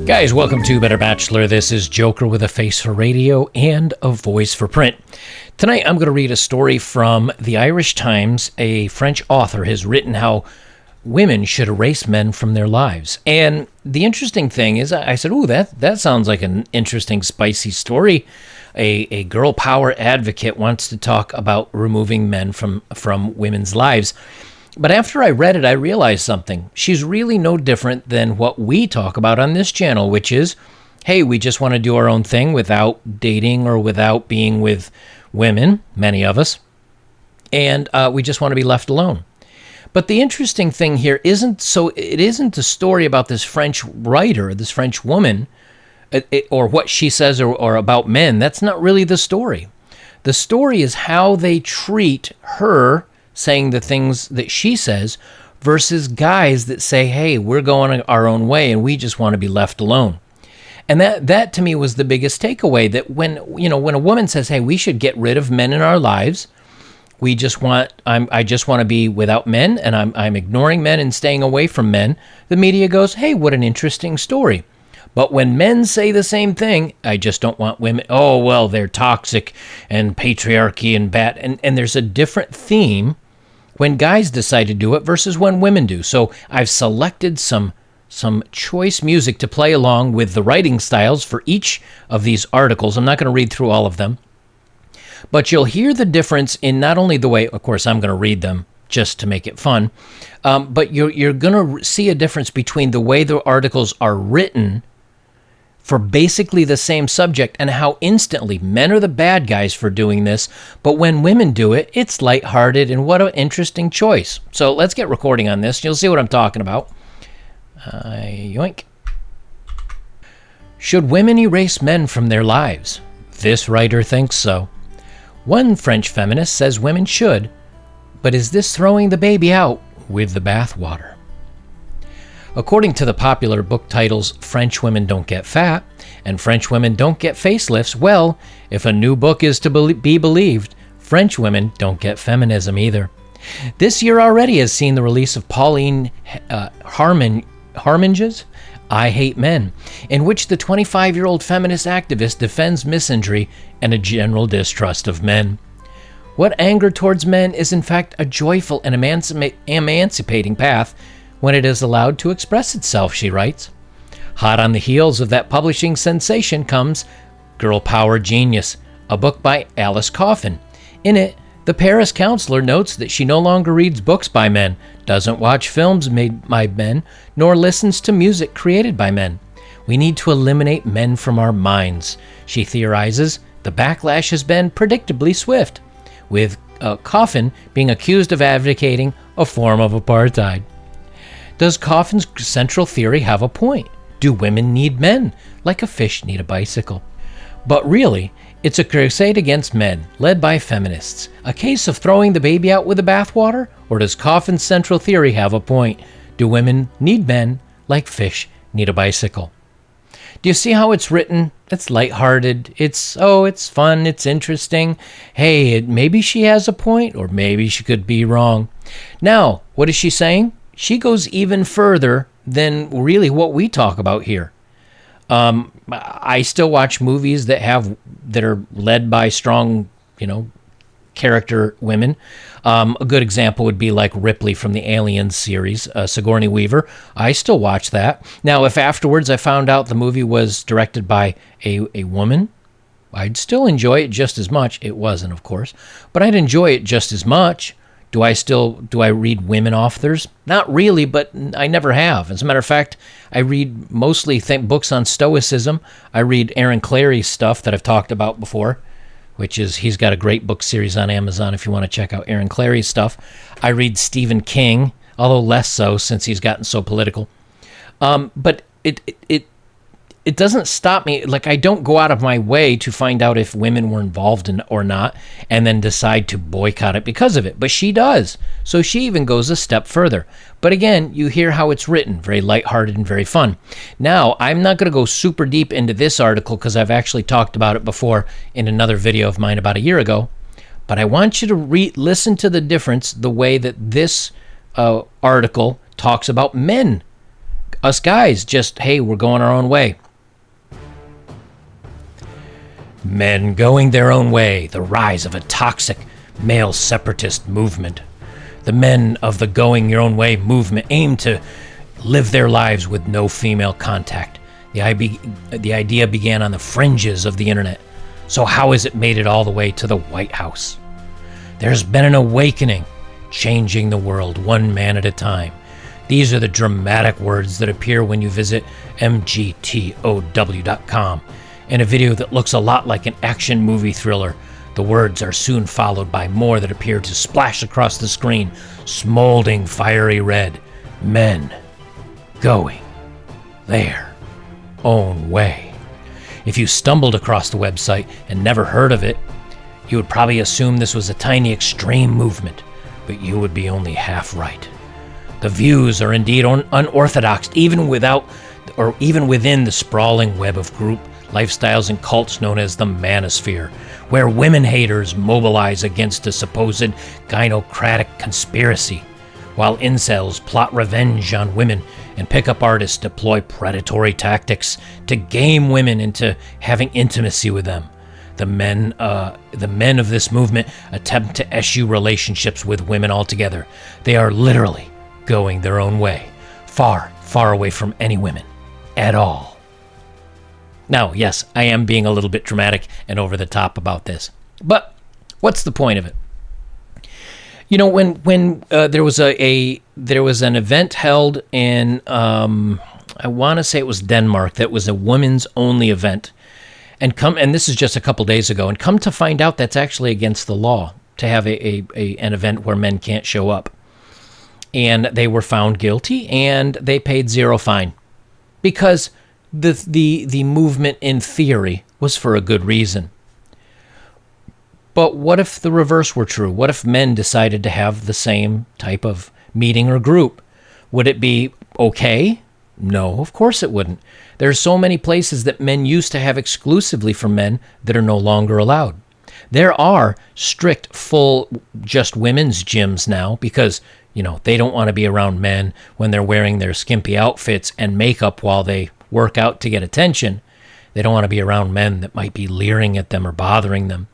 Guys, welcome to Better Bachelor. This is Joker with a face for radio and a voice for print. Tonight I'm going to read a story from the Irish Times. A French author has written how women should erase men from their lives. And the interesting thing is, I said, ooh, that sounds like an interesting, spicy story. A girl power advocate wants to talk about removing men from women's lives. But after I read it, I realized something. She's really no different than what we talk about on this channel, which is, hey, we just want to do our own thing without dating or without being with women, many of us, and we just want to be left alone. But the interesting thing here isn't a story about this French writer, this French woman, or what she says or about men. That's not really the story. The story is how they treat her saying the things that she says versus guys that say, hey, we're going our own way and we just want to be left alone. And that to me was the biggest takeaway, that when a woman says, hey, we should get rid of men in our lives, I just want to be without men, and I'm ignoring men and staying away from men, the media goes, hey, what an interesting story. But when men say the same thing, I just don't want women. Oh, well, they're toxic and patriarchy and bad. And there's a different theme when guys decide to do it versus when women do. So I've selected some choice music to play along with the writing styles for each of these articles. I'm not going to read through all of them, but you'll hear the difference in not only the way, of course, I'm going to read them just to make it fun, but you're going to see a difference between the way the articles are written for basically the same subject and how instantly men are the bad guys for doing this, but when women do it, it's lighthearted, and what an interesting choice. So let's get recording on this. You'll see what I'm talking about. Yoink. Should women erase men from their lives? This writer thinks so. One French feminist says women should, but is this throwing the baby out with the bathwater? According to the popular book titles French Women Don't Get Fat and French Women Don't Get Facelifts, well, if a new book is to be believed, French women don't get feminism either. This year already has seen the release of Pauline Harminge's I Hate Men, in which the 25-year-old feminist activist defends misandry and a general distrust of men. What anger towards men is in fact a joyful and emancipating path when it is allowed to express itself, she writes. Hot on the heels of that publishing sensation comes Girl Power Genius, a book by Alice Coffin. In it, the Paris counselor notes that she no longer reads books by men, doesn't watch films made by men, nor listens to music created by men. We need to eliminate men from our minds. She theorizes the backlash has been predictably swift, with Coffin being accused of advocating a form of apartheid. Does Coffin's central theory have a point? Do women need men, like a fish need a bicycle? But really, it's a crusade against men, led by feminists. A case of throwing the baby out with the bathwater? Or does Coffin's central theory have a point? Do women need men, like fish need a bicycle? Do you see how it's written? It's lighthearted. It's fun. It's interesting. Hey, maybe she has a point, or maybe she could be wrong. Now, what is she saying? She goes even further than really what we talk about here. I still watch movies that are led by strong, character women. A good example would be like Ripley from the Aliens series, Sigourney Weaver. I still watch that. Now, if afterwards I found out the movie was directed by a woman, I'd still enjoy it just as much. It wasn't, of course, but I'd enjoy it just as much. Do I read women authors? Not really, but I never have. As a matter of fact, I read mostly books on Stoicism. I read Aaron Clary's stuff that I've talked about before, he's got a great book series on Amazon if you want to check out Aaron Clary's stuff. I read Stephen King, although less so since he's gotten so political. But it doesn't stop me. Like, I don't go out of my way to find out if women were involved in or not and then decide to boycott it because of it. But she does. So she even goes a step further. But again, you hear how it's written, very lighthearted and very fun. Now, I'm not going to go super deep into this article because I've actually talked about it before in another video of mine about a year ago. But I want you to listen to the difference, the way that this article talks about men Us guys just, hey, we're going our own way. Men going their own way, the rise of a toxic male separatist movement. The men of the going your own way movement aim to live their lives with no female contact. The idea began on the fringes of the internet. So how has it made it all the way to the White House? There's been an awakening, changing the world one man at a time. These are the dramatic words that appear when you visit mgtow.com. In a video that looks a lot like an action movie thriller, the words are soon followed by more that appear to splash across the screen, smoldering fiery red. Men going their own way. If you stumbled across the website and never heard of it, you would probably assume this was a tiny extreme movement, but you would be only half right. The views are indeed unorthodox, even within the sprawling web of group lifestyles and cults known as the manosphere, where women haters mobilize against a supposed gynocratic conspiracy, while incels plot revenge on women and pickup artists deploy predatory tactics to game women into having intimacy with them. The men of this movement attempt to eschew relationships with women altogether. They are literally going their own way, far, far away from any women at all. Now, yes, I am being a little bit dramatic and over the top about this, but what's the point of it? You know, when there was an event held in I want to say it was Denmark, that was a women's only event, and this is just a couple days ago, and come to find out that's actually against the law to have an event where men can't show up, and they were found guilty and they paid zero fine because the movement in theory was for a good reason. But what if the reverse were true? What if men decided to have the same type of meeting or group? Would it be okay? No, of course it wouldn't. There are so many places that men used to have exclusively for men that are no longer allowed. There are strict, full, just women's gyms now because, you know, they don't want to be around men when they're wearing their skimpy outfits and makeup while they work out to get attention. They don't want to be around men that might be leering at them or bothering them.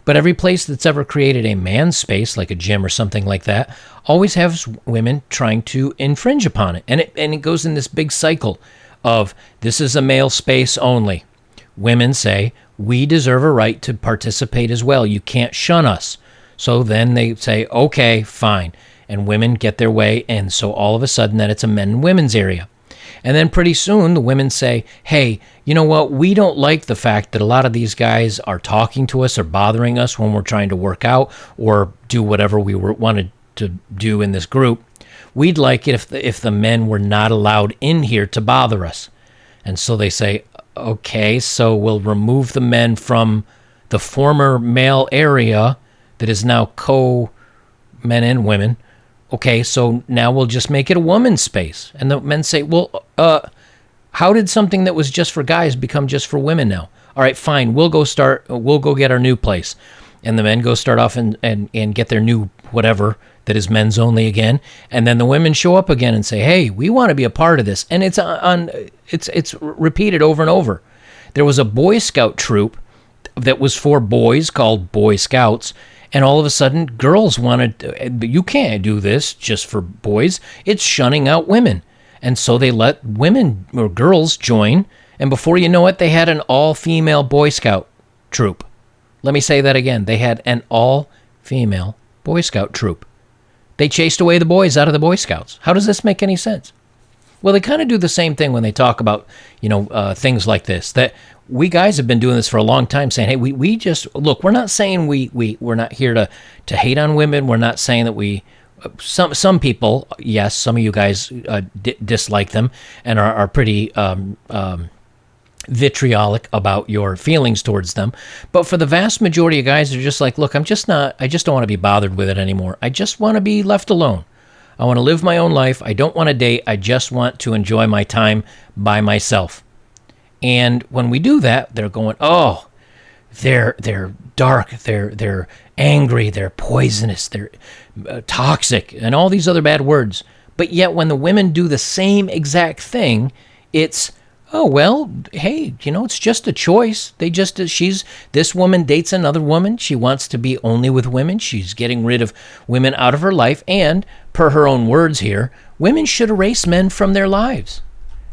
But every place that's ever created a man's space, like a gym or something like that, always has women trying to infringe upon it. And it goes in this big cycle of, this is a male space only. Women say, we deserve a right to participate as well. You can't shun us. So then they say, okay, fine. And women get their way, and so all of a sudden then it's a men and women's area. And then pretty soon the women say, hey, you know what? We don't like the fact that a lot of these guys are talking to us or bothering us when we're trying to work out or do whatever we wanted to do in this group. We'd like it if the men were not allowed in here to bother us. And so they say, okay, so we'll remove the men from the former male area that is now co-men and women. Okay, so now we'll just make it a woman's space. And the men say, well, how did something that was just for guys become just for women now? All right, fine, we'll go get our new place. And the men go start off and get their new whatever that is men's only again. And then the women show up again and say, hey, we want to be a part of this. And it's repeated over and over. There was a Boy Scout troop that was for boys called Boy Scouts. And all of a sudden, girls wanted, you can't do this just for boys. It's shunning out women. And so they let women or girls join. And before you know it, they had an all-female Boy Scout troop. Let me say that again. They had an all-female Boy Scout troop. They chased away the boys out of the Boy Scouts. How does this make any sense? Well, they kind of do the same thing when they talk about, things like this, that we guys have been doing this for a long time, saying, hey, we just, look, we're not saying we're not here to hate on women. We're not saying that some people, yes, some of you guys dislike them and are pretty vitriolic about your feelings towards them. But for the vast majority of guys, they're just like, look, I just don't want to be bothered with it anymore. I just want to be left alone. I want to live my own life. I don't want to date. I just want to enjoy my time by myself. And when we do that, they're going, oh, they're dark, they're angry, they're poisonous, they're toxic, and all these other bad words. But yet when the women do the same exact thing, it's, oh, well, hey, it's just a choice. This woman dates another woman. She wants to be only with women. She's getting rid of women out of her life. And per her own words here, women should erase men from their lives.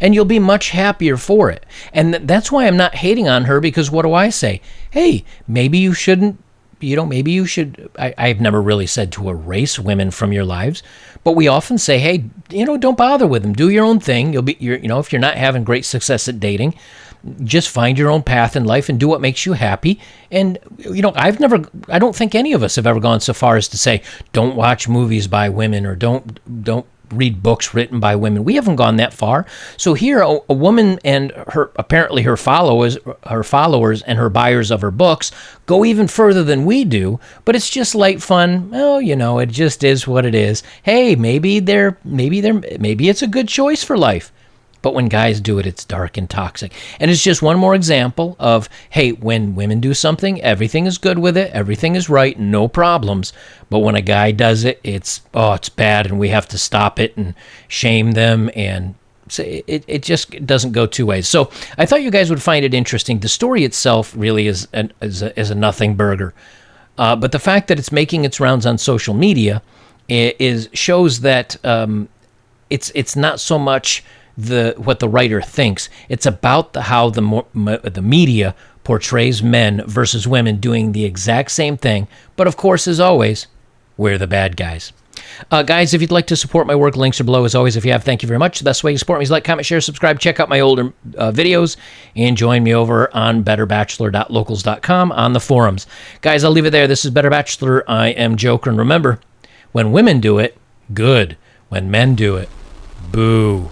And you'll be much happier for it. And that's why I'm not hating on her, because what do I say? Hey, maybe you shouldn't, maybe you should, I've never really said to erase women from your lives, but we often say, hey, don't bother with them. Do your own thing. If you're not having great success at dating, just find your own path in life and do what makes you happy. And, I don't think any of us have ever gone so far as to say, don't watch movies by women, or don't read books written by women. We haven't gone that far. So here, a woman and apparently her followers and her buyers of her books go even further than we do, but it's just light fun. Oh, it just is what it is. Hey, maybe it's a good choice for life. But when guys do it, it's dark and toxic. And it's just one more example of, hey, when women do something, everything is good with it, everything is right, no problems. But when a guy does it, it's bad, and we have to stop it and shame them, and it just doesn't go two ways. So I thought you guys would find it interesting. The story itself really is a nothing burger. But the fact that it's making its rounds on social media shows that it's not so much what the writer thinks. It's about how the media portrays men versus women doing the exact same thing. But of course, as always, we're the bad guys. Guys, if you'd like to support my work, links are below as always. If you have, thank you very much. The best way you support me is like, comment, share, subscribe, check out my older videos, and join me over on betterbachelor.locals.com on the forums. Guys, I'll leave it there. This is Better Bachelor. I am Joker. And remember, when women do it, good. When men do it, boo.